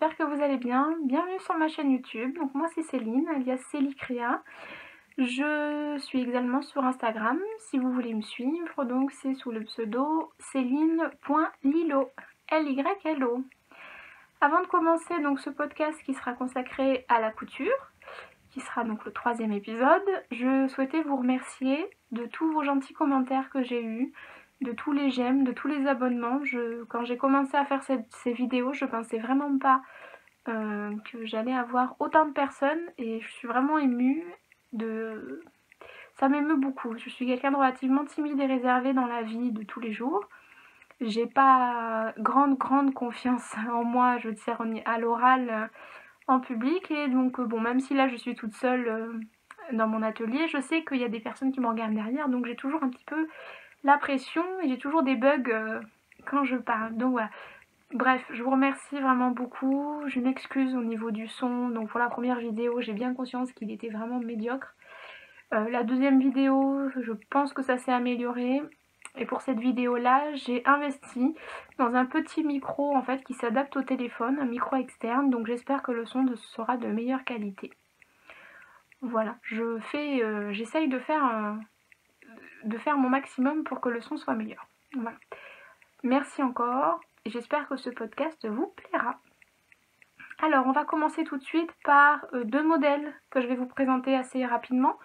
j'espère que vous allez bien. Bienvenue sur ma chaîne YouTube. Donc moi c'est Céline, alias Célicrea. Je suis également sur Instagram, si vous voulez me suivre. Donc c'est sous le pseudo Céline.Lilo, L-Y-L-O. Avant de commencer donc ce podcast qui sera consacré à la couture, qui sera donc le 3e épisode, je souhaitais vous remercier de tous vos gentils commentaires que j'ai eus, de tous les j'aime, de tous les abonnements. Quand j'ai commencé à faire ces vidéos, je pensais vraiment pas que j'allais avoir autant de personnes et je suis vraiment émue. Ça m'émeut beaucoup. Je suis quelqu'un de relativement timide et réservé dans la vie de tous les jours. J'ai pas grande confiance en moi, je veux dire, à l'oral en public, et donc bon, même si là je suis toute seule dans mon atelier, je sais qu'il y a des personnes qui me regardent derrière, donc j'ai toujours un petit peu la pression et j'ai toujours des bugs quand je parle. Donc voilà. Bref, je vous remercie vraiment beaucoup. Je m'excuse au niveau du son. Donc pour la première vidéo, j'ai bien conscience qu'il était vraiment médiocre. La deuxième vidéo, je pense que ça s'est amélioré. Et pour cette vidéo là, j'ai investi dans un petit micro en fait qui s'adapte au téléphone, un micro externe, donc j'espère que le son sera de meilleure qualité. Voilà, j'essaye de faire mon maximum pour que le son soit meilleur. Voilà. Merci encore et j'espère que ce podcast vous plaira. Alors on va commencer tout de suite par deux modèles que je vais vous présenter assez rapidement,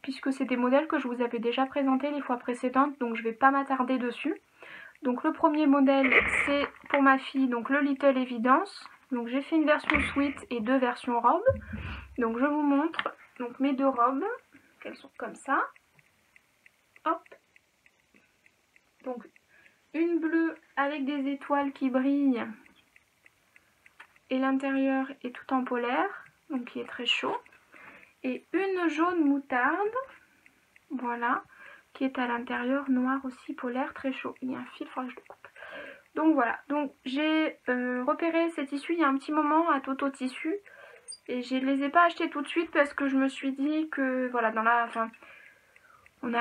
puisque c'est des modèles que je vous avais déjà présentés les fois précédentes, donc je ne vais pas m'attarder dessus. Donc le premier modèle, c'est pour ma fille, donc le Little Evidence. Donc j'ai fait une version sweat et deux versions robes. Donc je vous montre donc mes deux robes, qu'elles sont comme ça. Hop. Donc une bleue avec des étoiles qui brillent et l'intérieur est tout en polaire, donc qui est très chaud. Et une jaune moutarde, voilà, qui est à l'intérieur noir aussi polaire, très chaud. Il y a un fil, il faudra que je le coupe. Donc voilà, donc j'ai repéré ces tissus il y a un petit moment à Toto Tissu et je les ai pas achetés tout de suite parce que je me suis dit que voilà,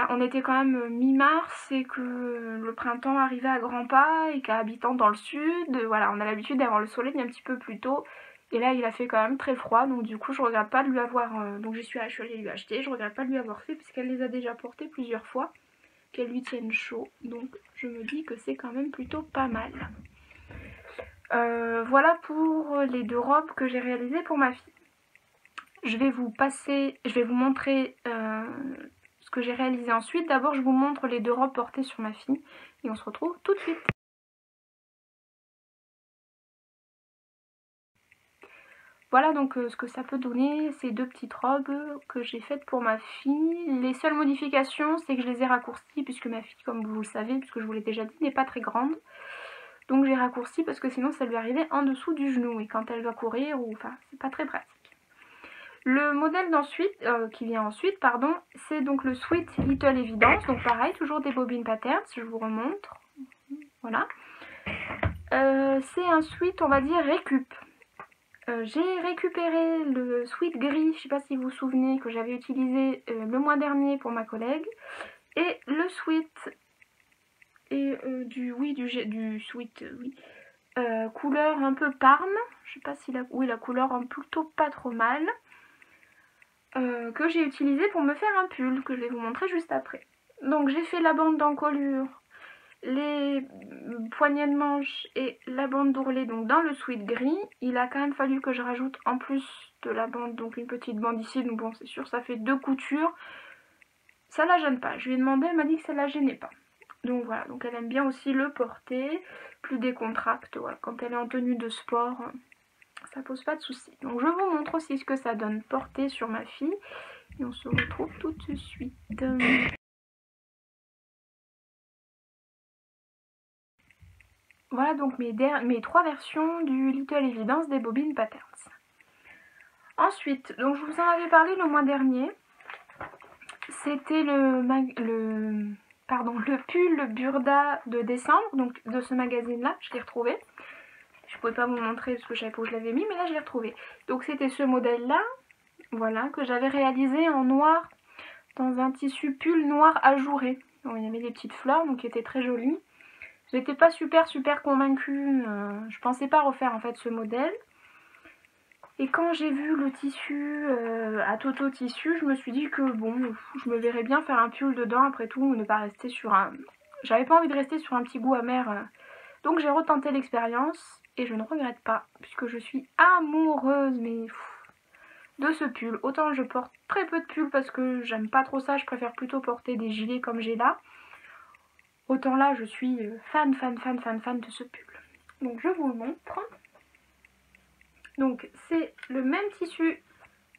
on était quand même mi-mars et que le printemps arrivait à grands pas et qu'habitant dans le sud, voilà, on a l'habitude d'avoir le soleil un petit peu plus tôt. Et là il a fait quand même très froid, donc du coup je regrette pas de lui avoir, donc je suis allée lui acheter, je regrette pas de lui avoir fait puisqu'elle les a déjà portés plusieurs fois, qu'elle lui tienne chaud, donc je me dis que c'est quand même plutôt pas mal. Voilà pour les deux robes que j'ai réalisées pour ma fille. Je vais vous montrer ce que j'ai réalisé ensuite. D'abord je vous montre les deux robes portées sur ma fille et on se retrouve tout de suite. Voilà donc ce que ça peut donner, ces deux petites robes que j'ai faites pour ma fille. Les seules modifications, c'est que je les ai raccourcies puisque ma fille, comme vous le savez, puisque je vous l'ai déjà dit, n'est pas très grande. Donc j'ai raccourci parce que sinon ça lui arrivait en dessous du genou et quand elle doit courir, c'est pas très pratique. Le modèle qui vient ensuite, c'est donc le Sweet Little Evidence. Donc pareil, toujours des bobines patterns, je vous remontre. Voilà. C'est un sweat, on va dire, récup. J'ai récupéré le sweat gris, je ne sais pas si vous vous souvenez, que j'avais utilisé le mois dernier pour ma collègue. Et le sweat du sweat, couleur un peu parme. Je sais pas si la couleur plutôt pas trop mal. Que j'ai utilisé pour me faire un pull, que je vais vous montrer juste après. Donc j'ai fait la bande d'encolure, les poignées de manche et la bande d'ourlet donc dans le sweat gris. Il a quand même fallu que je rajoute en plus de la bande, donc une petite bande ici, donc bon c'est sûr ça fait deux coutures. Ça la gêne pas, je lui ai demandé, elle m'a dit que ça la gênait pas. Donc voilà, donc elle aime bien aussi le porter, plus décontracté, voilà, quand elle est en tenue de sport, ça pose pas de soucis. Donc je vous montre aussi ce que ça donne porté sur ma fille et on se retrouve tout de suite. Voilà donc mes trois versions du Little Evidence des bobines patterns. Ensuite, donc je vous en avais parlé le mois dernier, c'était le pull Burda de décembre, donc de ce magazine là, je l'ai retrouvé. Je pouvais pas vous montrer parce que je savais pas où je l'avais mis, mais là je l'ai retrouvé. Donc c'était ce modèle là, voilà, que j'avais réalisé en noir, dans un tissu pull noir ajouré. Donc, il y avait des petites fleurs, donc qui étaient très jolies. J'étais pas super convaincue, je pensais pas refaire en fait ce modèle. Et quand j'ai vu le tissu à Toto Tissu, je me suis dit que bon, je me verrais bien faire un pull dedans après tout, ne pas rester sur un... J'avais pas envie de rester sur un petit goût amer. Donc j'ai retenté l'expérience et je ne regrette pas, puisque je suis amoureuse, mais de ce pull. Autant je porte très peu de pulls parce que j'aime pas trop ça, je préfère plutôt porter des gilets comme j'ai là. Autant là, je suis fan de ce pull. Donc je vous le montre. Donc c'est le même tissu,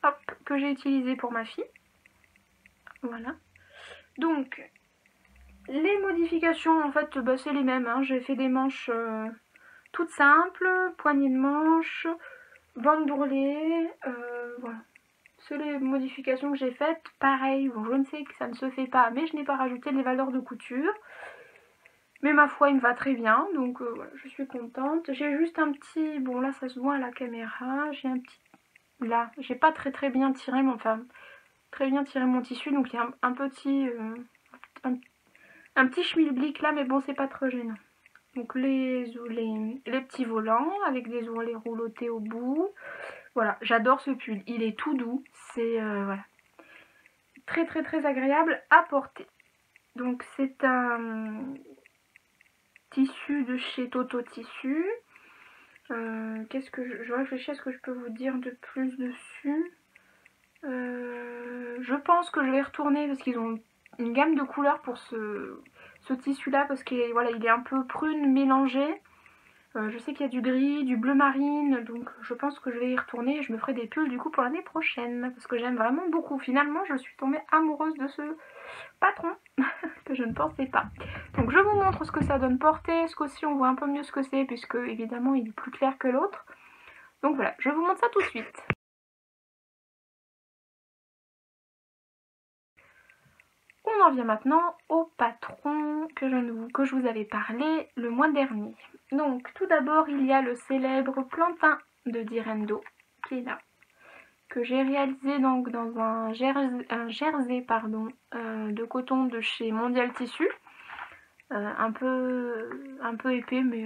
hop, que j'ai utilisé pour ma fille. Voilà. Donc les modifications, en fait, bah, c'est les mêmes. Hein. J'ai fait des manches toutes simples, poignées de manche, bande bourrelée, voilà. C'est les modifications que j'ai faites. Pareil, bon, je ne sais que ça ne se fait pas, mais je n'ai pas rajouté les valeurs de couture. Mais ma foi, il me va très bien, donc voilà, je suis contente. J'ai juste un petit... Bon, là, ça se voit à la caméra. J'ai un petit... Là, j'ai pas très bien tiré, mais enfin, très bien tiré mon tissu. Donc, il y a un petit... un petit schmilblick là, mais bon, c'est pas trop gênant. Donc, les petits volants avec des ourlets roulotés au bout. Voilà, j'adore ce pull. Il est tout doux. C'est... voilà. Très agréable à porter. Donc, c'est un... tissu de chez Toto Tissu. Qu'est-ce que je réfléchis à ce que je peux vous dire de plus dessus. Je pense que je vais retourner parce qu'ils ont une gamme de couleurs pour ce tissu là parce qu'il voilà, il est un peu prune mélangé. Je sais qu'il y a du gris, du bleu marine, donc je pense que je vais y retourner et je me ferai des pulls du coup pour l'année prochaine parce que j'aime vraiment beaucoup. Finalement, je suis tombée amoureuse de ce patron que je ne pensais pas. Donc je vous montre ce que ça donne porter, ce qu'aussi on voit un peu mieux ce que c'est puisque évidemment il est plus clair que l'autre. Donc voilà, je vous montre ça tout de suite. On en vient maintenant au patron que je vous avais parlé le mois dernier. Donc tout d'abord il y a le célèbre plantain de Direndo qui est là, que j'ai réalisé donc dans un jersey pardon, de coton de chez Mondial Tissu. Un peu épais mais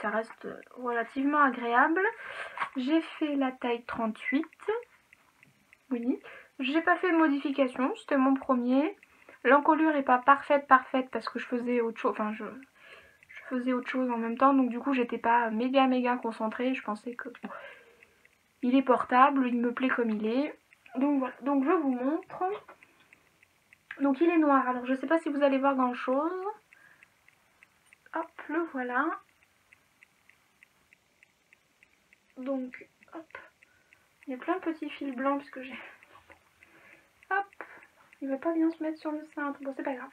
ça reste relativement agréable. J'ai fait la taille 38, oui. J'ai pas fait de modification, c'était mon premier. L'encolure est pas parfaite parce que je faisais autre chose, enfin je faisais autre chose en même temps, donc du coup j'étais pas méga concentrée. Je pensais que bon, il est portable, il me plaît comme il est. Donc voilà, donc je vous montre. Donc il est noir, alors je sais pas si vous allez voir grand chose. Hop, le voilà. Donc, hop, il y a plein de petits fils blancs parce que j'ai... Hop, il veut pas bien se mettre sur le cintre, bon c'est pas grave.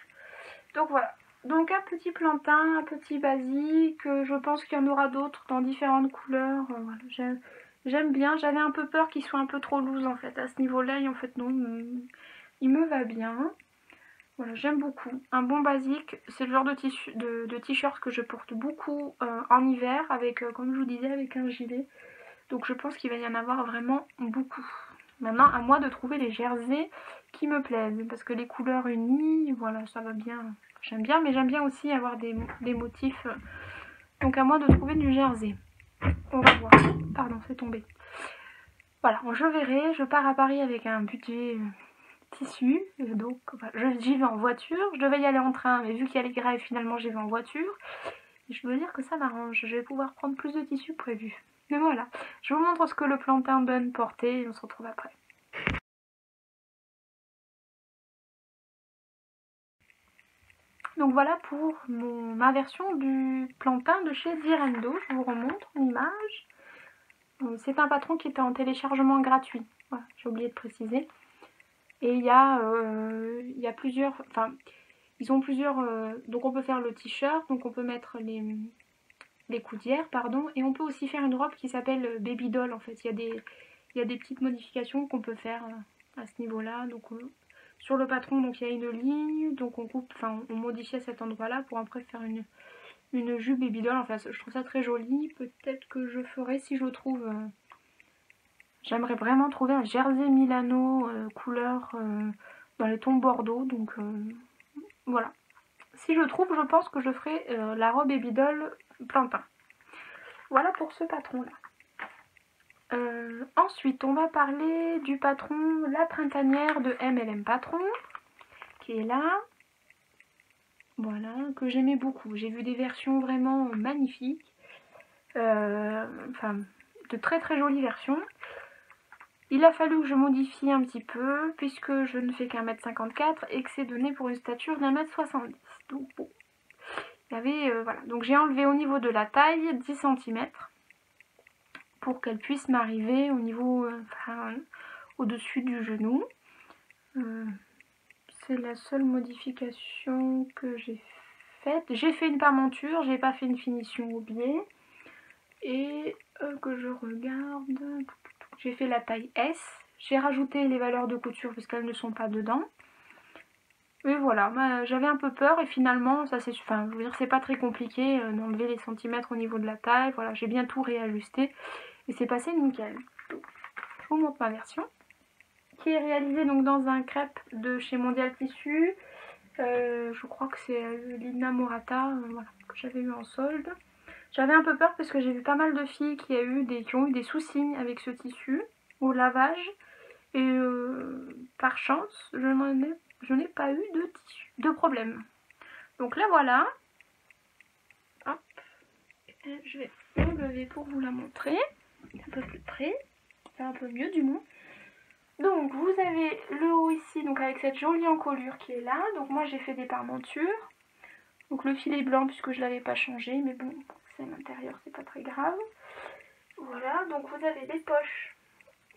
Donc voilà, donc un petit plantain, un petit basique, je pense qu'il y en aura d'autres dans différentes couleurs. Voilà, j'aime bien, j'avais un peu peur qu'il soit un peu trop loose en fait à ce niveau-là, et en fait non, il me va bien. Voilà, j'aime beaucoup. Un bon basique, c'est le genre de t-shirt que je porte beaucoup en hiver, avec, comme je vous disais, avec un gilet. Donc je pense qu'il va y en avoir vraiment beaucoup. Maintenant, à moi de trouver les jerseys qui me plaisent. Parce que les couleurs unies, voilà, ça va bien. J'aime bien, mais j'aime bien aussi avoir des motifs. Donc à moi de trouver du jersey. On va voir. Pardon, c'est tombé. Voilà, je verrai. Je pars à Paris avec un budget tissu. Donc j'y vais en voiture. Je devais y aller en train, mais vu qu'il y a les grèves, finalement j'y vais en voiture. Et je dois dire que ça m'arrange. Je vais pouvoir prendre plus de tissu prévu. Mais voilà, je vous montre ce que le plantain donne porté et on se retrouve après. Donc voilà pour ma version du plantain de chez Direndo. Je vous remontre l'image. C'est un patron qui était en téléchargement gratuit. Voilà, j'ai oublié de préciser. Et il y a plusieurs... Enfin, ils ont plusieurs... donc on peut faire le t-shirt, donc on peut mettre les coudières, pardon. Et on peut aussi faire une robe qui s'appelle Baby Doll en fait. Il y a des petites modifications qu'on peut faire à ce niveau-là. Donc sur le patron, donc il y a une ligne, donc on coupe, enfin on modifie à cet endroit-là pour après faire une jupe Baby Doll. Enfin, je trouve ça très joli. Peut-être que je ferai si je le trouve. J'aimerais vraiment trouver un jersey Milano couleur dans les tons bordeaux. Donc voilà. Si je trouve, je pense que je ferai la robe Baby Doll plantain. Voilà pour ce patron-là. Ensuite, on va parler du patron La Printanière de MLM Patron, qui est là. Voilà, que j'aimais beaucoup. J'ai vu des versions vraiment magnifiques. Enfin, de très très jolies versions. Il a fallu que je modifie un petit peu, puisque je ne fais qu'1m54 et que c'est donné pour une stature d'1m70. Donc bon, il y avait, voilà. Donc j'ai enlevé au niveau de la taille 10 cm pour qu'elle puisse m'arriver au niveau, enfin, au-dessus du genou. C'est la seule modification que j'ai faite. J'ai fait une parmenture, j'ai pas fait une finition au biais. Et que je regarde, j'ai fait la taille S. J'ai rajouté les valeurs de couture parce qu'elles ne sont pas dedans. Et voilà, j'avais un peu peur et finalement, ça c'est, enfin, je veux dire, c'est pas très compliqué d'enlever les centimètres au niveau de la taille. Voilà, j'ai bien tout réajusté et c'est passé nickel. Donc, je vous montre ma version qui est réalisée donc dans un crêpe de chez Mondial Tissu. Je crois que c'est Lina Morata, voilà, que j'avais eu en solde. J'avais un peu peur parce que j'ai vu pas mal de filles qui ont eu des soucis avec ce tissu au lavage. Et par chance, je n'ai pas eu de problème. Donc là voilà. Hop. Et je vais l'enlever pour vous la montrer. Un peu plus près. Faire un peu mieux du moins. Donc vous avez le haut ici, donc avec cette jolie encolure qui est là. Donc moi j'ai fait des parmentures. Donc le fil est blanc puisque je ne l'avais pas changé. Mais bon, c'est à l'intérieur, c'est pas très grave. Voilà, donc vous avez des poches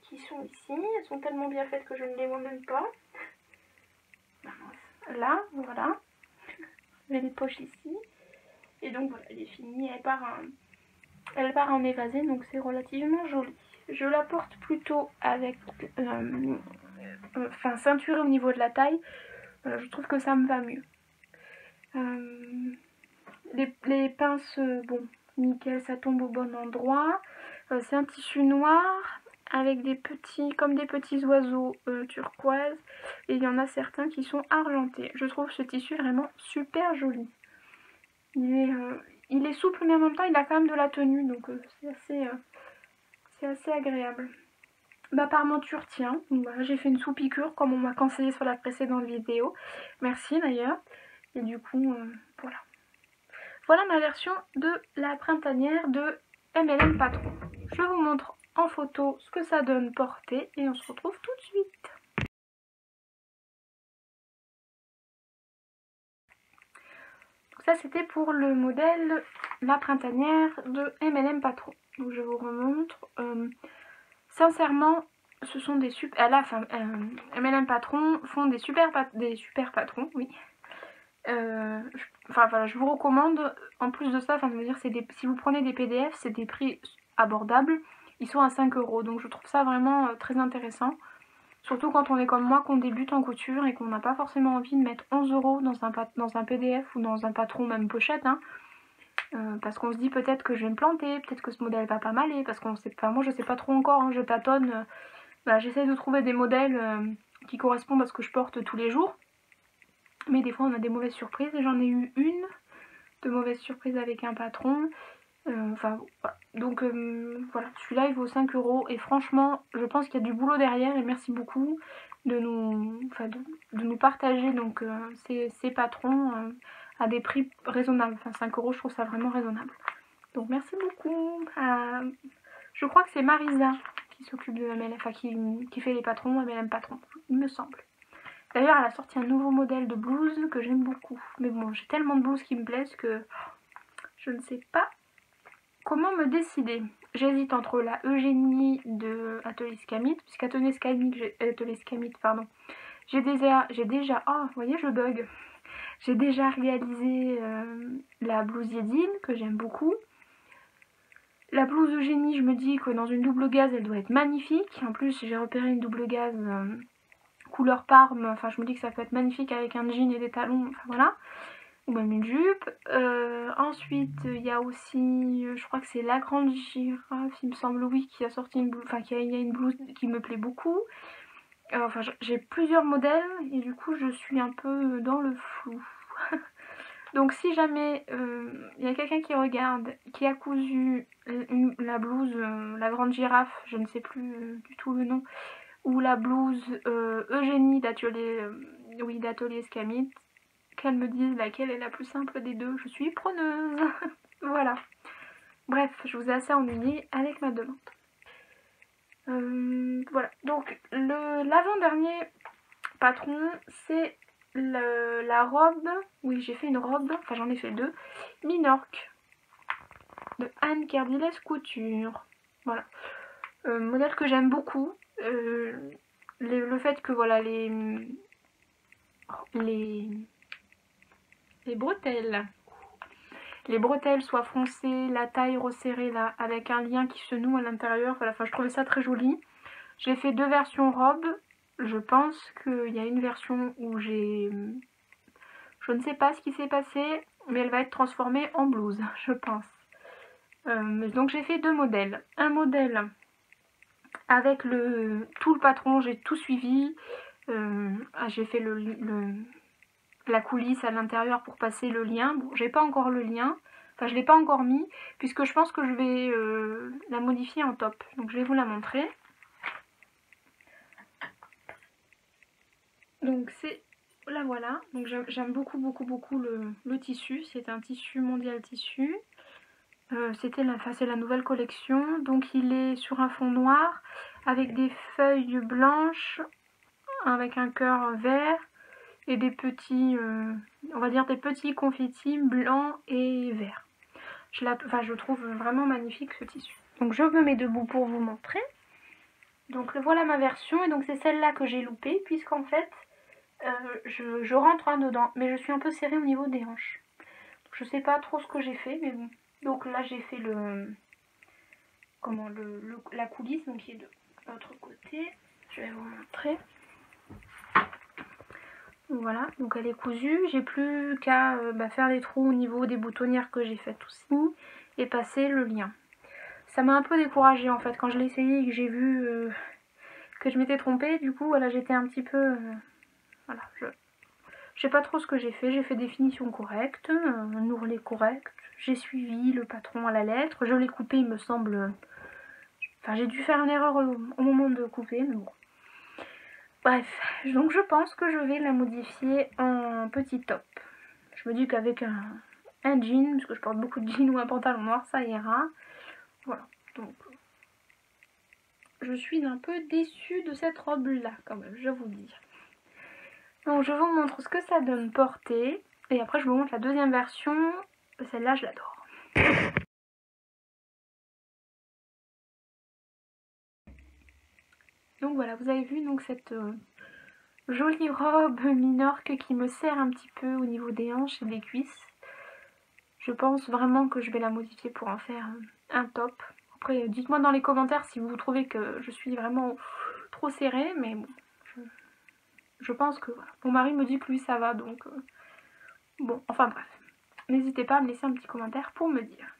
qui sont ici. Elles sont tellement bien faites que je ne les vois même pas. Là, voilà. J'ai les poches ici. Et donc voilà, elle est finie. Elle part en évasé, donc c'est relativement joli. Je la porte plutôt avec enfin ceinturée au niveau de la taille. Je trouve que ça me va mieux. Les pinces, bon, nickel, ça tombe au bon endroit. C'est un tissu noir avec des petits, comme des petits oiseaux turquoise. Et il y en a certains qui sont argentés. Je trouve ce tissu vraiment super joli. Il est souple, mais en même temps, il a quand même de la tenue. Donc c'est assez agréable. Ma parmenture tient. Voilà, j'ai fait une sous-piqûre comme on m'a conseillé sur la précédente vidéo. Merci d'ailleurs. Et du coup, voilà. Voilà ma version de la printanière de MLM Patron. Je vous montre en photo ce que ça donne porté et on se retrouve tout de suite. Donc ça c'était pour le modèle la printanière de MLM Patron. Donc je vous remontre. Sincèrement, ce sont des super... MLM Patron font des super patrons, oui. Enfin voilà, je vous recommande, en plus de ça, enfin je veux dire, si vous prenez des PDF, c'est des prix abordables, ils sont à 5 €, donc je trouve ça vraiment très intéressant, surtout quand on est comme moi, qu'on débute en couture et qu'on n'a pas forcément envie de mettre 11 € dans un PDF ou dans un patron, même pochette, hein, parce qu'on se dit peut-être que je vais me planter, peut-être que ce modèle va pas m'aller, parce qu'on sait pas, moi je sais pas trop encore, hein, je tâtonne, j'essaie de trouver des modèles qui correspondent à ce que je porte tous les jours. Mais des fois on a des mauvaises surprises et j'en ai eu une de mauvaise surprise avec un patron. Enfin voilà. Donc voilà, celui-là il vaut 5 € et franchement je pense qu'il y a du boulot derrière et merci beaucoup de nous partager donc ces patrons à des prix raisonnables. Enfin 5 € je trouve ça vraiment raisonnable. Donc merci beaucoup. Je crois que c'est Marisa qui s'occupe de MLM, enfin qui fait les patrons, MLM Patron, il me semble. D'ailleurs, elle a sorti un nouveau modèle de blouse que j'aime beaucoup. Mais bon, j'ai tellement de blouses qui me plaisent que je ne sais pas comment me décider. J'hésite entre la Eugénie de Atelier Scamit, puisqu'Atelier Scamit, pardon. J'ai déjà, oh, vous voyez, je bug. J'ai déjà réalisé la blouse Yedine, que j'aime beaucoup. La blouse Eugénie, je me dis que dans une double gaze, elle doit être magnifique. En plus, j'ai repéré une double gaze... couleur parme, enfin je me dis que ça peut être magnifique avec un jean et des talons, enfin voilà, ou même une jupe. Ensuite il y a aussi, je crois que c'est La Grande Girafe, il me semble, oui, qui a sorti une blouse, enfin il y a une blouse qui me plaît beaucoup. Enfin j'ai plusieurs modèles et du coup je suis un peu dans le flou. Donc si jamais il y a quelqu'un qui regarde, qui a cousu la blouse, la grande girafe, je ne sais plus du tout le nom, ou la blouse Eugénie d'atelier oui, d'atelier Scamite, qu'elle me dise laquelle est la plus simple des deux, je suis preneuse. Voilà. Bref, je vous ai assez ennuyé avec ma demande. Voilà, donc l'avant-dernier patron, c'est la robe, oui j'ai fait une robe, enfin j'en ai fait deux, Minorque, de Anne Kerdiles Couture. Voilà, modèle que j'aime beaucoup, le fait que voilà les bretelles, les bretelles soient froncées, la taille resserrée là, avec un lien qui se noue à l'intérieur, voilà, enfin je trouvais ça très joli. J'ai fait deux versions robe, je pense qu'il y a une version où j'ai... Je ne sais pas ce qui s'est passé, mais elle va être transformée en blouse, je pense. Donc j'ai fait deux modèles. Un modèle avec tout le patron, j'ai tout suivi. J'ai fait la coulisse à l'intérieur pour passer le lien. Bon, j'ai pas encore le lien, enfin je l'ai pas encore mis, puisque je pense que je vais la modifier en top. Donc je vais vous la montrer. Donc c'est... La voilà, donc j'aime beaucoup le tissu, c'est un tissu Mondial Tissu. C'est la nouvelle collection, donc il est sur un fond noir avec des feuilles blanches, avec un cœur vert et des petits, on va dire des petits confettis blancs et verts. Je trouve vraiment magnifique ce tissu. Donc je me mets debout pour vous montrer. Donc voilà ma version, et donc c'est celle-là que j'ai loupée, puisqu'en fait je rentre en dedans, mais je suis un peu serrée au niveau des hanches. Donc, je sais pas trop ce que j'ai fait, mais bon. Donc là j'ai fait la coulisse, donc qui est de l'autre côté. Je vais vous montrer. Voilà, donc elle est cousue. J'ai plus qu'à faire les trous au niveau des boutonnières que j'ai faites aussi et passer le lien. Ça m'a un peu découragée en fait quand je l'ai essayé et que j'ai vu que je m'étais trompée. Du coup, voilà, j'étais un petit peu... voilà, je sais pas trop ce que j'ai fait des finitions correctes, un ourlet correct. J'ai suivi le patron à la lettre. Je l'ai coupé, il me semble... Enfin, j'ai dû faire une erreur au moment de couper, mais bon. Bref, donc je pense que je vais la modifier en petit top. Je me dis qu'avec un jean, parce que je porte beaucoup de jeans ou un pantalon noir, ça ira. Voilà, donc je suis un peu déçue de cette robe-là, quand même, je vous le dis. Donc je vous montre ce que ça donne portée, et après je vous montre la deuxième version. Celle-là, je l'adore. Donc voilà, vous avez vu donc cette jolie robe minorque qui me serre un petit peu au niveau des hanches et des cuisses. Je pense vraiment que je vais la modifier pour en faire un top. Après, dites-moi dans les commentaires si vous trouvez que je suis vraiment trop serrée, mais bon, je pense que voilà. Mon mari me dit que lui ça va, donc bon, enfin bref. N'hésitez pas à me laisser un petit commentaire pour me dire.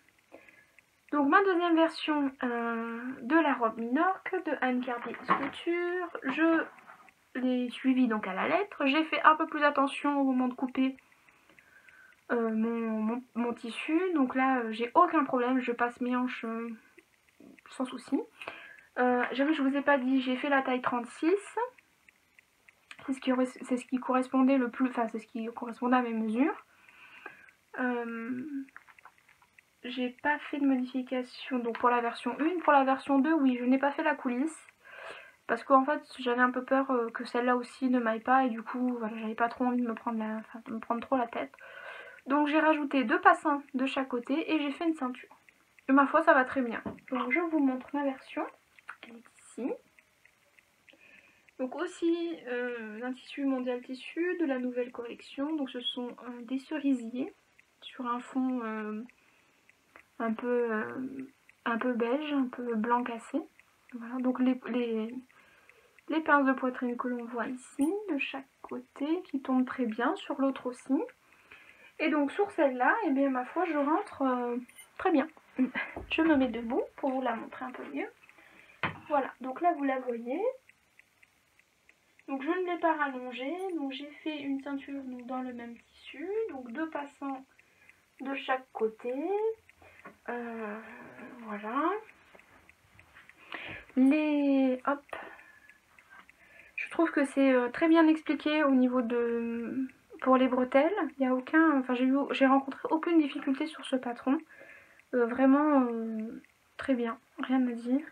Donc ma deuxième version de la robe Minorque de Anne Kerdiles Couture, je l'ai suivie donc à la lettre. J'ai fait un peu plus attention au moment de couper mon tissu. Donc là, j'ai aucun problème, je passe mes hanches sans souci. Je vous ai pas dit, j'ai fait la taille 36. C'est ce qui correspondait le plus, enfin c'est ce qui correspondait à mes mesures. J'ai pas fait de modification donc pour la version 1. Pour la version 2, oui, je n'ai pas fait la coulisse. Parce qu'en fait, j'avais un peu peur que celle-là aussi ne m'aille pas. Et du coup, voilà, j'avais pas trop envie de me prendre trop la tête. Donc j'ai rajouté 2 passins de chaque côté et j'ai fait une ceinture. Et ma foi, ça va très bien. Donc je vous montre ma version. Elle est ici. Donc aussi un tissu Mondial Tissu de la nouvelle collection. Donc ce sont des cerisiers sur un fond un peu beige, un peu blanc cassé. Voilà, donc les pinces de poitrine que l'on voit ici, de chaque côté, qui tombent très bien, sur l'autre aussi. Et donc sur celle-là, et bien ma foi, je rentre très bien. Je me mets debout pour vous la montrer un peu mieux. Voilà, donc là vous la voyez. Donc je ne l'ai pas rallongé, donc j'ai fait une ceinture donc, dans le même tissu, donc 2 passants de chaque côté. Voilà. Hop. Je trouve que c'est très bien expliqué au niveau de... Pour les bretelles, il n'y a aucun... Enfin, j'ai rencontré aucune difficulté sur ce patron. Vraiment très bien, rien à dire.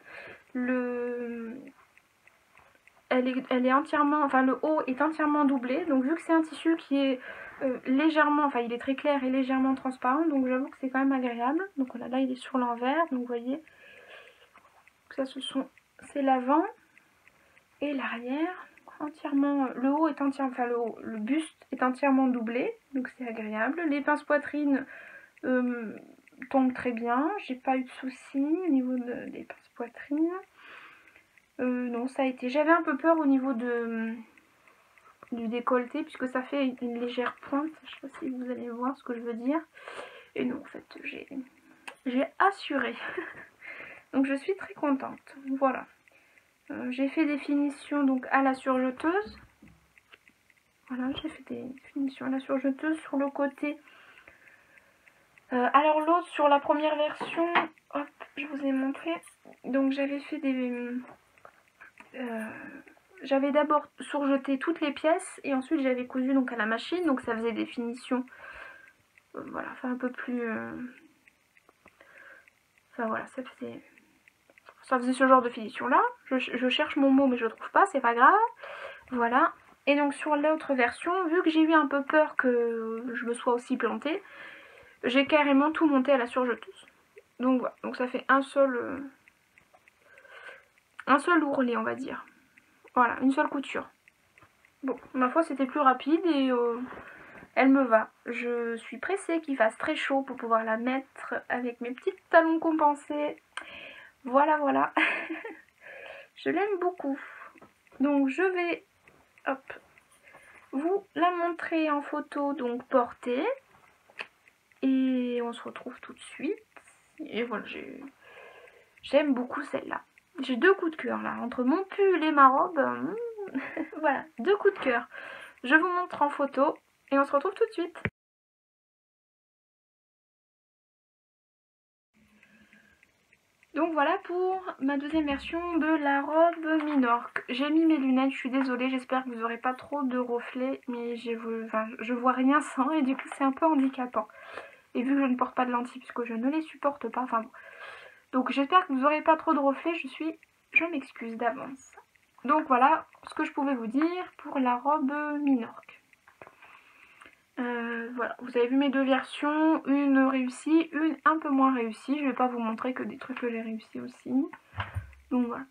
Elle est entièrement... Enfin, le haut est entièrement doublé. Donc, vu que c'est un tissu qui est légèrement... Enfin, il est très clair et légèrement transparent. Donc, j'avoue que c'est quand même agréable. Donc, voilà, là, il est sur l'envers. Donc, vous voyez, ça, c'est l'avant et l'arrière. Entièrement, le haut est entièrement, enfin le buste est entièrement doublé, donc c'est agréable. Les pinces poitrine tombent très bien, j'ai pas eu de soucis au niveau des pinces poitrine. Non, ça a été. J'avais un peu peur au niveau du décolleté, puisque ça fait une légère pointe. Je sais pas si vous allez voir ce que je veux dire. Et non, en fait, j'ai assuré. Donc je suis très contente. Voilà. J'ai fait des finitions donc à la surjeteuse. Voilà, j'ai fait des finitions à la surjeteuse sur le côté. Alors l'autre, sur la première version, hop, je vous ai montré. Donc j'avais fait des... j'avais d'abord surjeté toutes les pièces et ensuite j'avais cousu donc à la machine. Donc ça faisait des finitions, voilà, enfin un peu plus... Enfin voilà, ça faisait ce genre de finition là. Je cherche mon mot mais je le trouve pas, c'est pas grave. Voilà. Et donc sur l'autre version, vu que j'ai eu un peu peur que je me sois aussi plantée, j'ai carrément tout monté à la surjeteuse. Donc voilà, donc ça fait un seul ourlet on va dire. Voilà, une seule couture. Bon, ma foi c'était plus rapide et elle me va. Je suis pressée qu'il fasse très chaud pour pouvoir la mettre avec mes petits talons compensés. Voilà, voilà. Je l'aime beaucoup. Donc je vais, hop, vous la montrer en photo donc portée. Et on se retrouve tout de suite. Et voilà, j'aime beaucoup celle-là. J'ai 2 coups de cœur là, entre mon pull et ma robe. Voilà, 2 coups de cœur. Je vous montre en photo et on se retrouve tout de suite. Donc voilà pour ma deuxième version de la robe Minorque. J'ai mis mes lunettes, je suis désolée, j'espère que vous n'aurez pas trop de reflets, mais je vois rien sans et du coup c'est un peu handicapant. Et vu que je ne porte pas de lentilles puisque je ne les supporte pas, enfin bon. Donc j'espère que vous n'aurez pas trop de reflets, je m'excuse d'avance. Donc voilà ce que je pouvais vous dire pour la robe Minorque. Voilà, vous avez vu mes 2 versions, une réussie, une un peu moins réussie. Je ne vais pas vous montrer que des trucs que j'ai réussi aussi. Donc voilà,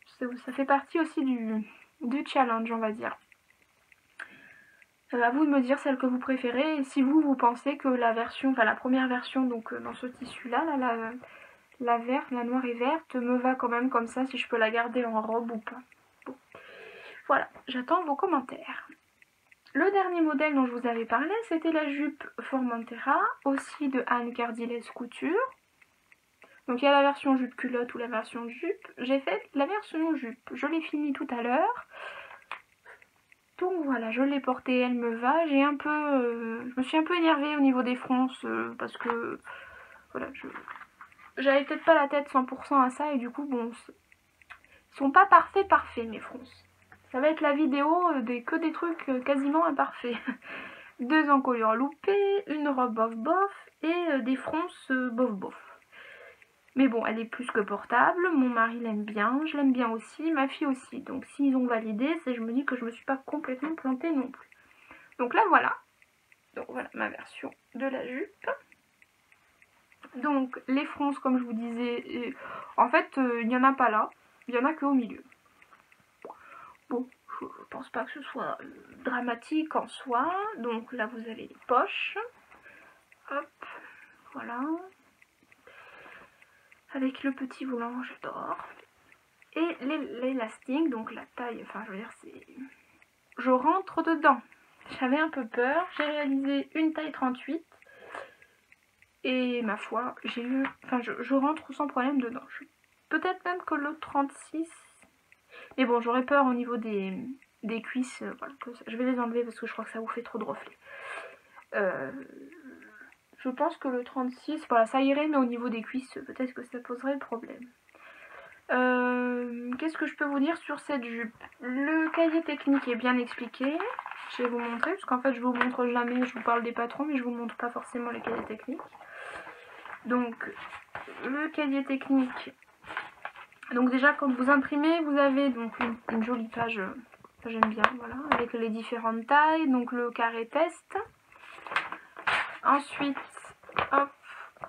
ça fait partie aussi du challenge, on va dire. À vous de me dire celle que vous préférez et si vous pensez que la version, enfin la première version, donc dans ce tissu-là, la verte, la noire et verte, me va quand même comme ça, si je peux la garder en robe ou pas. Bon. Voilà, j'attends vos commentaires. Le dernier modèle dont je vous avais parlé, c'était la jupe Formentera, aussi de Anne Cardilès Couture. Donc il y a la version jupe culotte ou la version jupe. J'ai fait la version jupe, je l'ai finie tout à l'heure. Donc voilà, je l'ai portée, elle me va. Je me suis un peu énervée au niveau des fronces parce que voilà, j'avais peut-être pas la tête 100% à ça et du coup bon, ils sont pas parfaits mes fronces. Ça va être la vidéo que des trucs quasiment imparfaits. 2 encolures loupées, une robe bof bof et des fronces bof bof. Mais bon, elle est plus que portable, mon mari l'aime bien, je l'aime bien aussi, ma fille aussi. Donc s'ils ont validé, je me dis que je me suis pas complètement plantée non plus. Donc là voilà. Donc voilà ma version de la jupe. Donc les fronces comme je vous disais, en fait il n'y en a pas là, il y en a qu'au milieu. Bon, je pense pas que ce soit dramatique en soi. Donc là vous avez les poches. Hop, voilà. Avec le petit volant, j'adore. Et l'élastique, donc la taille, enfin je veux dire c'est... Je rentre dedans. J'avais un peu peur, j'ai réalisé une taille 38. Et ma foi, j'ai eu... Enfin je rentre sans problème dedans. Peut-être même que l'autre 36. Mais bon, j'aurais peur au niveau des des cuisses, voilà, je vais les enlever parce que je crois que ça vous fait trop de reflets. Je pense que le 36, voilà, ça irait, mais au niveau des cuisses, peut-être que ça poserait problème. Qu'est-ce que je peux vous dire sur cette jupe? Le cahier technique est bien expliqué. Je vais vous montrer, parce qu'en fait je vous montre jamais, je vous parle des patrons, mais je vous montre pas forcément les cahiers techniques. Donc, le cahier technique. Donc déjà, quand vous imprimez, vous avez donc une jolie page, ça j'aime bien, voilà, avec les différentes tailles, donc le carré test. Ensuite, hop,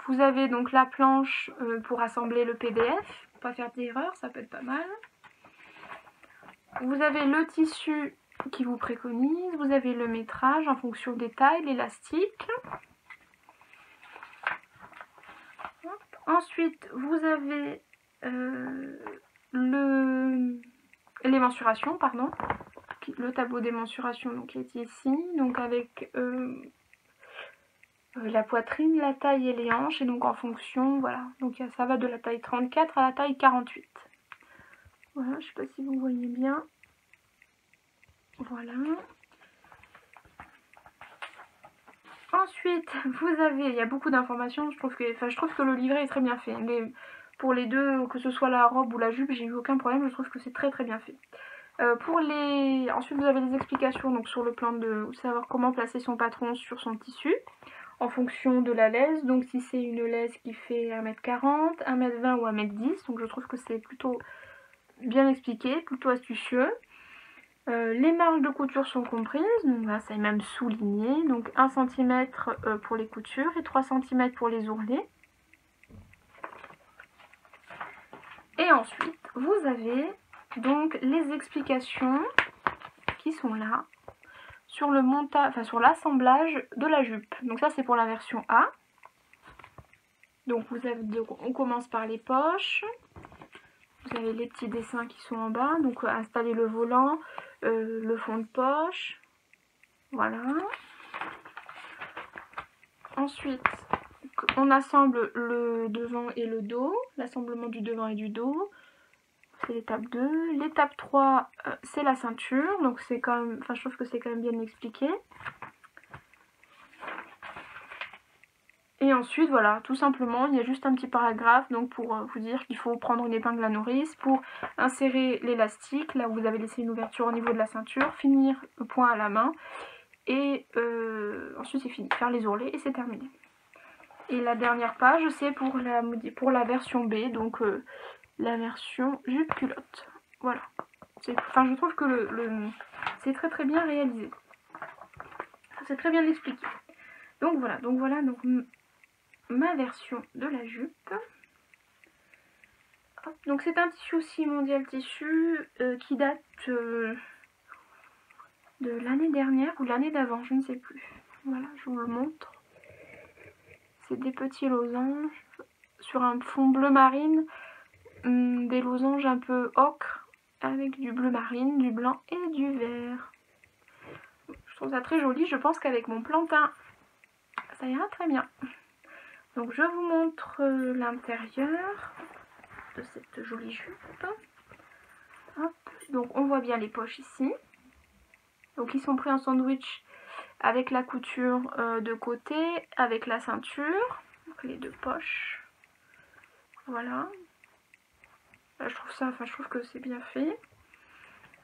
vous avez donc la planche pour assembler le PDF, pour pas faire d'erreur, ça peut être pas mal. Vous avez le tissu qui vous préconise, vous avez le métrage en fonction des tailles, l'élastique. Ensuite, vous avez les mensurations, pardon, le tableau des mensurations donc, qui est ici, donc avec la poitrine, la taille et les hanches, et donc en fonction, voilà, donc ça va de la taille 34 à la taille 48. Voilà, je sais pas si vous voyez bien. Voilà. Ensuite, vous avez, il y a beaucoup d'informations, je trouve que le livret est très bien fait. Pour les deux, que ce soit la robe ou la jupe, j'ai eu aucun problème, je trouve que c'est très bien fait. Ensuite, vous avez des explications donc, sur le plan de savoir comment placer son patron sur son tissu, en fonction de la laise. Donc si c'est une laise qui fait 1m40, 1m20 ou 1m10, donc je trouve que c'est plutôt bien expliqué, plutôt astucieux. Les marges de couture sont comprises, donc là c'est même souligné, donc 1 cm pour les coutures et 3 cm pour les ourlets. Et ensuite vous avez donc les explications qui sont là sur le montage, enfin sur l'assemblage de la jupe. Donc ça c'est pour la version A. Donc on commence par les poches. Vous avez les petits dessins qui sont en bas, donc installer le volant, le fond de poche, voilà. Ensuite, on assemble le devant et le dos, l'assemblement du devant et du dos, c'est l'étape 2. L'étape 3, c'est la ceinture, donc c'est quand même, je trouve que c'est quand même bien expliqué. Et ensuite, voilà, tout simplement, il y a juste un petit paragraphe donc pour vous dire qu'il faut prendre une épingle à nourrice pour insérer l'élastique, là où vous avez laissé une ouverture au niveau de la ceinture, finir le point à la main, et ensuite c'est fini, faire les ourlets et c'est terminé. Et la dernière page, c'est pour la version B, donc la version jupe culotte. Voilà. Je trouve que c'est très bien réalisé. C'est très bien expliqué. Donc voilà, donc ma version de la jupe. Donc c'est un tissu aussi mondial tissu qui date de l'année dernière ou l'année d'avant, je ne sais plus. Voilà, je vous le montre. C'est des petits losanges sur un fond bleu marine, des losanges un peu ocre avec du bleu marine, du blanc et du vert. Je trouve ça très joli, je pense qu'avec mon plantain, ça ira très bien. Donc je vous montre l'intérieur de cette jolie jupe. Hop. Donc on voit bien les poches ici. Donc ils sont pris en sandwich avec la couture de côté, avec la ceinture, donc les deux poches. Voilà. Je trouve que c'est bien fait.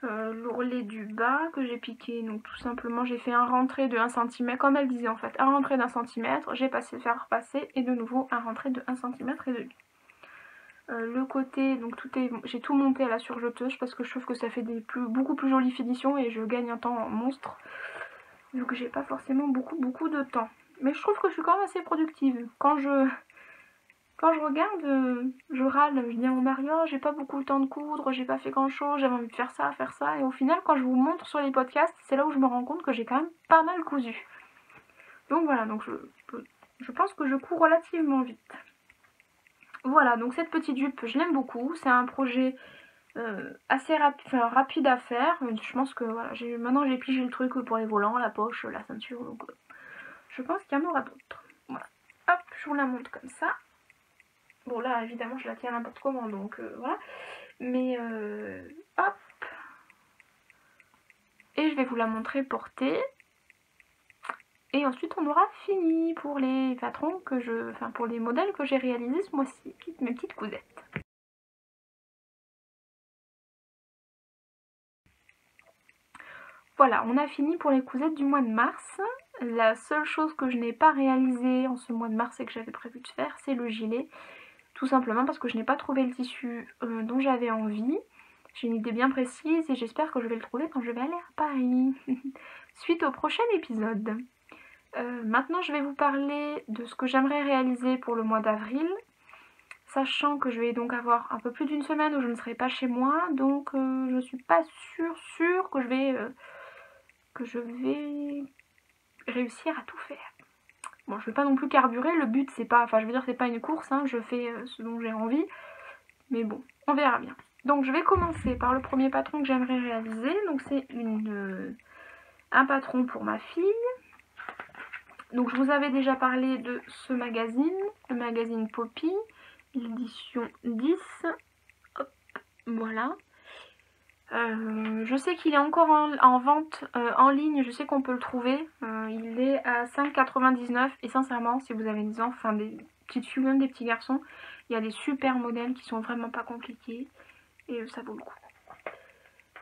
L'ourlet du bas que j'ai piqué, donc tout simplement j'ai fait un rentré de 1 cm, comme elle disait en fait, un rentré d'1 cm, j'ai faire passer et de nouveau un rentré de 1 cm et demi. Le côté, donc j'ai tout monté à la surjeteuse parce que je trouve que ça fait beaucoup plus jolies finitions et je gagne un temps monstre vu que j'ai pas forcément beaucoup de temps. Mais je trouve que je suis quand même assez productive. Quand je regarde, je râle, je dis à mon mari, oh, j'ai pas beaucoup le temps de coudre, j'ai pas fait grand chose, j'avais envie de faire ça, et au final quand je vous montre sur les podcasts, c'est là où je me rends compte que j'ai quand même pas mal cousu. Donc voilà, donc je pense que je couds relativement vite. Voilà, donc cette petite jupe, je l'aime beaucoup. C'est un projet assez rapide à faire. Je pense que voilà, maintenant j'ai pigé le truc pour les volants, la poche, la ceinture. Donc je pense qu'il y en aura d'autres. Voilà. Hop, je vous la montre comme ça. Bon là, évidemment, je la tiens n'importe comment, donc voilà. Mais hop. et je vais vous la montrer portée. Et ensuite on aura fini pour les patrons pour les modèles que j'ai réalisés ce mois-ci, mes petites cousettes. Voilà, on a fini pour les cousettes du mois de mars. La seule chose que je n'ai pas réalisée en ce mois de mars et que j'avais prévu de faire, c'est le gilet. Tout simplement parce que je n'ai pas trouvé le tissu dont j'avais envie. J'ai une idée bien précise et j'espère que je vais le trouver quand je vais aller à Paris. Suite au prochain épisode. Maintenant je vais vous parler de ce que j'aimerais réaliser pour le mois d'avril, sachant que je vais donc avoir un peu plus d'une semaine où je ne serai pas chez moi, donc je suis pas sûre que je vais réussir à tout faire. Bon, je vais pas non plus carburer, le but c'est pas, c'est pas une course, hein, je fais ce dont j'ai envie, mais bon, on verra bien. Donc je vais commencer par le premier patron que j'aimerais réaliser, donc c'est un patron pour ma fille. Donc je vous avais déjà parlé de ce magazine, le magazine Poppy, l'édition 10. Hop, voilà. Je sais qu'il est encore en vente en ligne, je sais qu'on peut le trouver. Il est à 5,99 et sincèrement, si vous avez des enfants, des petites filles ou même des petits garçons, il y a des super modèles qui sont vraiment pas compliqués et ça vaut le coup.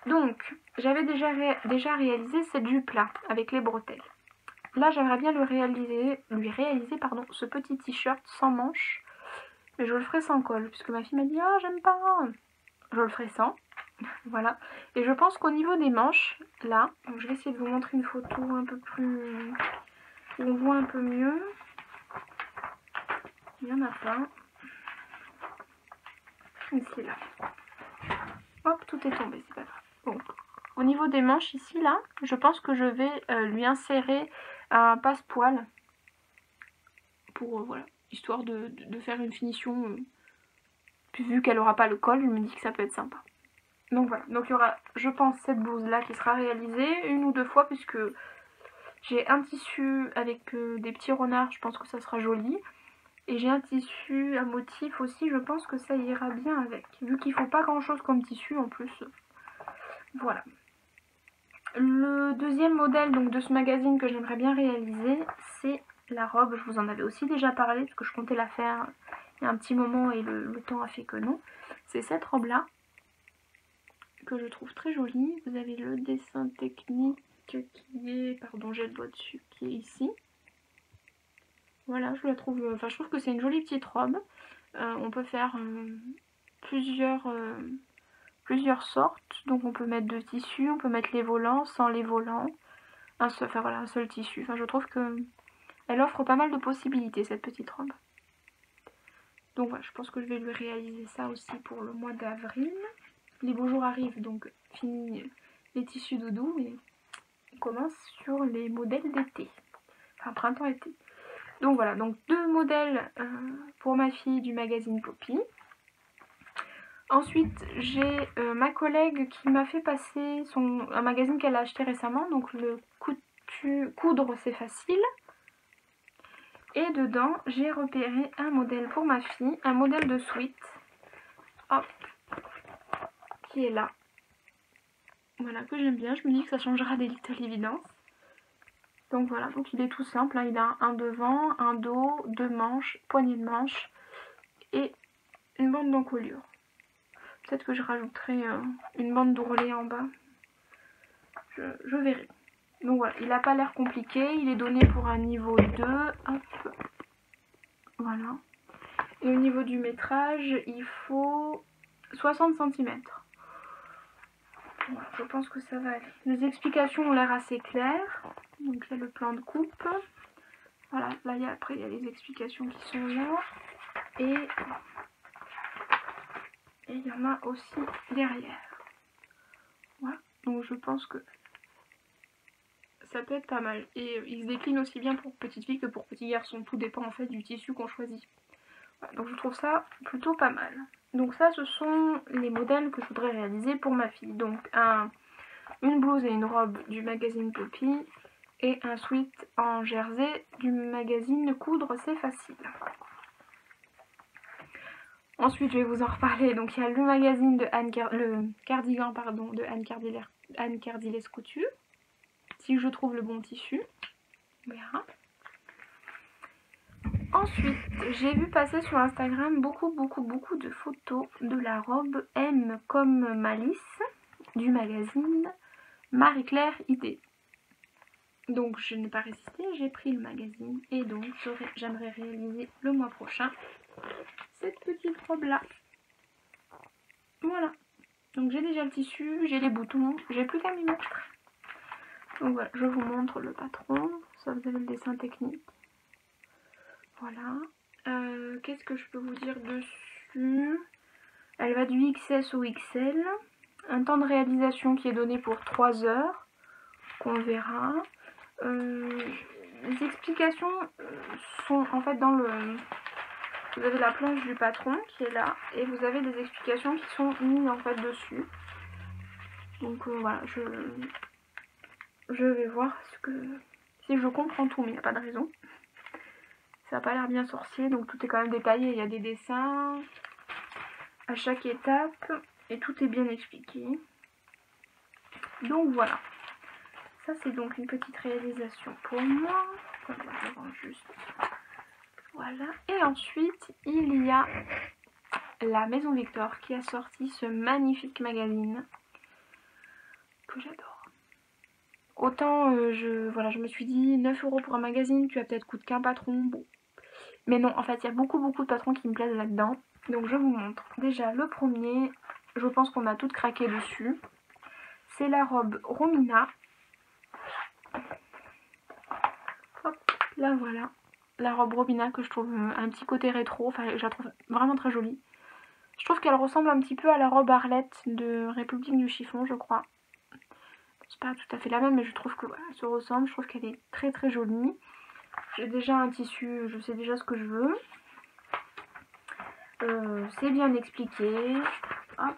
Donc, j'avais déjà réalisé cette jupe-là avec les bretelles. Là, j'aimerais bien lui réaliser ce petit t-shirt sans manches. Mais je le ferai sans col, puisque ma fille m'a dit « Ah, j'aime pas !» Je le ferai sans. Voilà. Et je pense qu'au niveau des manches, là, donc je vais essayer de vous montrer une photo un peu plus... où on voit un peu mieux. Il y en a pas. Ici, là. Hop, tout est tombé, c'est pas grave. Donc, au niveau des manches, ici, là, je pense que je vais lui insérer un passe-poil pour, voilà, histoire de faire une finition, puis vu qu'elle aura pas le col, je me dis que ça peut être sympa. Donc voilà, donc il y aura, je pense, cette blouse là qui sera réalisée une ou deux fois, puisque j'ai un tissu avec des petits renards, je pense que ça sera joli. Et j'ai un tissu à motif aussi, je pense que ça ira bien avec, vu qu'il faut pas grand chose comme tissu en plus. Voilà. Le deuxième modèle donc de ce magazine que j'aimerais bien réaliser, c'est la robe. Je vous en avais aussi déjà parlé parce que je comptais la faire il y a un petit moment et le temps a fait que non. C'est cette robe là que je trouve très jolie. Vous avez le dessin technique qui est, pardon j'ai le doigt dessus, qui est ici. Voilà, je la trouve, je trouve que c'est une jolie petite robe. On peut faire plusieurs sortes, donc on peut mettre deux tissus, on peut mettre les volants, sans les volants, un seul tissu. Je trouve que elle offre pas mal de possibilités cette petite robe. Donc voilà, je pense que je vais lui réaliser ça aussi pour le mois d'avril. Les beaux jours arrivent, donc fini les tissus doudou, et on commence sur les modèles d'été, enfin printemps-été. Donc voilà, donc deux modèles pour ma fille du magazine Poppy. Ensuite, j'ai ma collègue qui m'a fait passer un magazine qu'elle a acheté récemment, donc le Coudre c'est facile. Et dedans, j'ai repéré un modèle pour ma fille, un modèle de sweat, hop, qui est là. Voilà, que j'aime bien, je me dis que ça changera des Little Evidence. Donc voilà, donc il est tout simple, hein. Il a un devant, un dos, deux manches, poignée de manches et une bande d'encolure. Peut-être que je rajouterai une bande d'ourlet en bas, je verrai. Donc voilà, il n'a pas l'air compliqué, il est donné pour un niveau 2, hop, voilà. Et au niveau du métrage, il faut 60 cm. Voilà, je pense que ça va aller. Les explications ont l'air assez claires. Donc il y a le plan de coupe. Voilà, là après il y a les explications qui sont là. Et il y en a aussi derrière. Voilà, donc je pense que ça peut être pas mal. Et il se décline aussi bien pour petite fille que pour petit garçon. Tout dépend en fait du tissu qu'on choisit. Voilà, donc je trouve ça plutôt pas mal. Donc ça, ce sont les modèles que je voudrais réaliser pour ma fille. Donc une blouse et une robe du magazine Poppy et un sweat en jersey du magazine Coudre c'est facile. Ensuite, je vais vous en reparler. Donc il y a le magazine de le cardigan pardon de Anne Cardilès Couture. si je trouve le bon tissu. On verra. Ensuite, j'ai vu passer sur Instagram beaucoup de photos de la robe M comme Malice du magazine Marie-Claire Idée. Donc je n'ai pas résisté, j'ai pris le magazine et donc j'aimerais réaliser le mois prochain cette petite robe là. Voilà. Donc j'ai déjà le tissu, j'ai les boutons, j'ai plus qu'à m'y mettre. Donc voilà, je vous montre le patron, ça vous avez le dessin technique. Voilà. Qu'est-ce que je peux vous dire dessus? Elle va du XS au XL. Un temps de réalisation qui est donné pour 3 heures, qu'on verra. Les explications sont en fait dans le... Vous avez la planche du patron qui est là et vous avez des explications qui sont mises en fait dessus. Donc voilà, je vais voir si je comprends tout, mais il n'y a pas de raison. Ça n'a pas l'air bien sorcier, donc tout est quand même détaillé. Il y a des dessins à chaque étape et tout est bien expliqué. Donc voilà. Ça c'est donc une petite réalisation pour moi. Je rends juste. Voilà. Et ensuite, il y a la Maison Victor qui a sorti ce magnifique magazine que j'adore. Autant je me suis dit 9 € pour un magazine, tu as peut-être coûté qu'un patron. Bon. Mais non, en fait, il y a beaucoup de patrons qui me plaisent là-dedans. Donc je vous montre. Déjà, le premier, je pense qu'on a toutes craqué dessus. C'est la robe Romina. Hop, là voilà. La robe Romina que je trouve un petit côté rétro. Enfin, je la trouve vraiment très jolie. Je trouve qu'elle ressemble un petit peu à la robe Arlette de République du Chiffon, je crois. C'est pas tout à fait la même, mais je trouve que voilà, elle se ressemble. Je trouve qu'elle est très jolie. J'ai déjà un tissu, je sais déjà ce que je veux. C'est bien expliqué. Hop.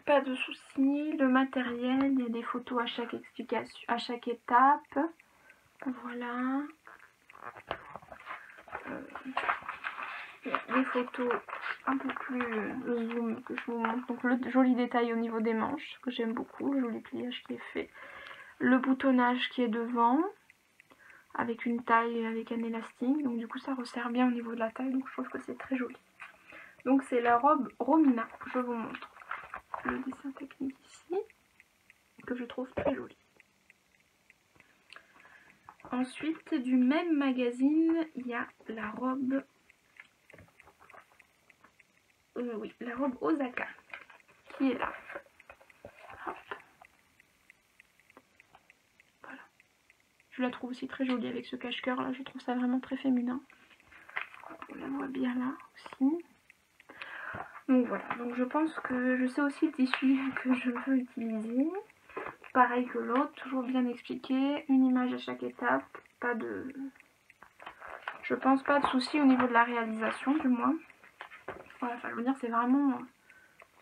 Pas de soucis. Le matériel, il y a des photos à chaque explication, à chaque étape. Voilà. Il y a des photos un peu plus zoom que je vous montre. Donc le joli détail au niveau des manches que j'aime beaucoup, le joli pliage qui est fait. Le boutonnage qui est devant avec une taille avec un élastique. Donc du coup ça resserre bien au niveau de la taille. Donc je trouve que c'est très joli. Donc c'est la robe Romina. Je vous montre le dessin technique ici que je trouve très joli. Ensuite du même magazine il y a la robe la robe Osaka qui est là. Hop. Voilà. Je la trouve aussi très jolie avec ce cache-cœur là, je trouve ça vraiment très féminin. On la voit bien là aussi. Donc voilà, donc je pense que je sais aussi le tissu que je veux utiliser. Pareil que l'autre, toujours bien expliqué, une image à chaque étape, pas de... Je pense pas de soucis au niveau de la réalisation du moins. Voilà, enfin je veux dire c'est vraiment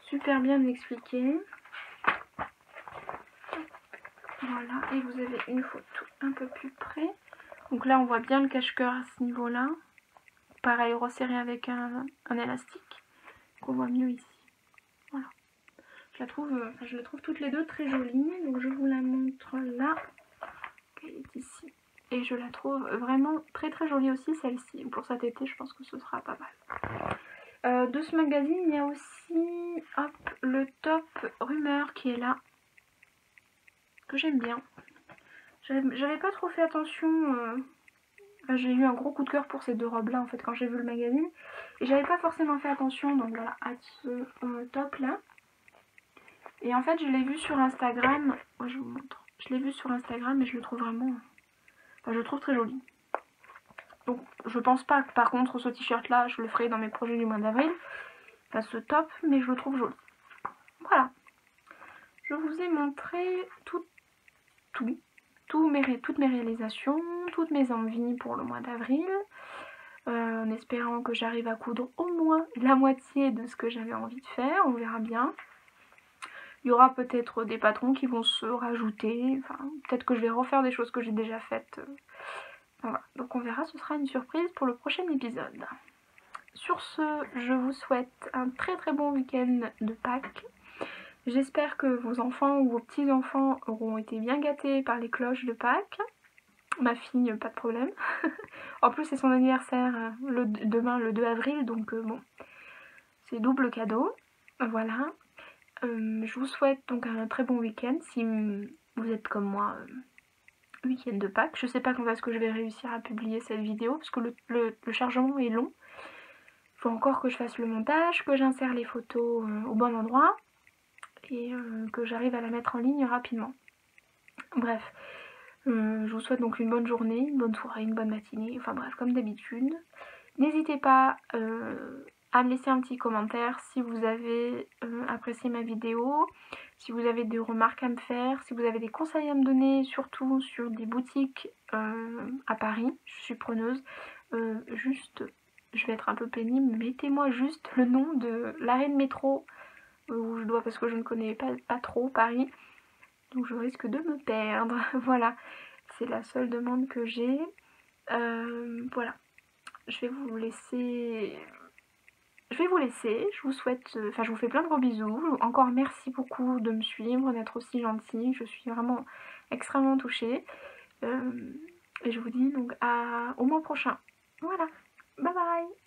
super bien expliqué. Voilà, et vous avez une photo un peu plus près. Donc là on voit bien le cache-cœur à ce niveau là. Pareil resserré avec un élastique qu'on voit mieux ici. Voilà. Je la trouve toutes les deux très jolies. Donc je vous la montre là. Elle est ici. Et je la trouve vraiment très jolie aussi celle-ci. Pour cet été je pense que ce sera pas mal. De ce magazine il y a aussi le top rumeur qui est là. Que j'aime bien. J'avais pas trop fait attention. J'ai eu un gros coup de cœur pour ces deux robes là en fait quand j'ai vu le magazine. Et j'avais pas forcément fait attention donc voilà à ce top là. Et en fait je l'ai vu sur Instagram. Moi je vous montre. Je l'ai vu sur Instagram et je le trouve vraiment... Enfin je le trouve très joli. Donc je pense pas que par contre ce t-shirt là je le ferai dans mes projets du mois d'avril. Enfin ce top, mais je le trouve joli. Voilà. Je vous ai montré toutes mes réalisations, toutes mes envies pour le mois d'avril. En espérant que j'arrive à coudre au moins la moitié de ce que j'avais envie de faire, on verra bien. Il y aura peut-être des patrons qui vont se rajouter, enfin, peut-être que je vais refaire des choses que j'ai déjà faites. Voilà. Donc on verra, ce sera une surprise pour le prochain épisode. Sur ce, je vous souhaite un très bon week-end de Pâques. J'espère que vos enfants ou vos petits-enfants auront été bien gâtés par les cloches de Pâques. Ma fille, pas de problème. En plus, c'est son anniversaire demain, le 2 avril, donc bon, c'est double cadeau. Voilà. Je vous souhaite donc un très bon week-end si vous êtes comme moi, week-end de Pâques. Je sais pas quand est-ce que je vais réussir à publier cette vidéo parce que le chargement est long. Il faut encore que je fasse le montage, que j'insère les photos au bon endroit et que j'arrive à la mettre en ligne rapidement. Bref, je vous souhaite donc une bonne journée, une bonne soirée, une bonne matinée, enfin bref, comme d'habitude. N'hésitez pas à me laisser un petit commentaire si vous avez apprécié ma vidéo, si vous avez des remarques à me faire, si vous avez des conseils à me donner, surtout sur des boutiques à Paris, je suis preneuse. Juste, je vais être un peu pénible, mettez-moi juste le nom de l'arrêt de métro où je dois, parce que je ne connais pas trop Paris, donc je risque de me perdre. Voilà, c'est la seule demande que j'ai. Voilà, je vais vous laisser. Je vous souhaite, enfin je vous fais plein de gros bisous. Encore merci beaucoup de me suivre, d'être aussi gentil. Je suis vraiment extrêmement touchée. Et je vous dis donc au mois prochain. Voilà, bye bye.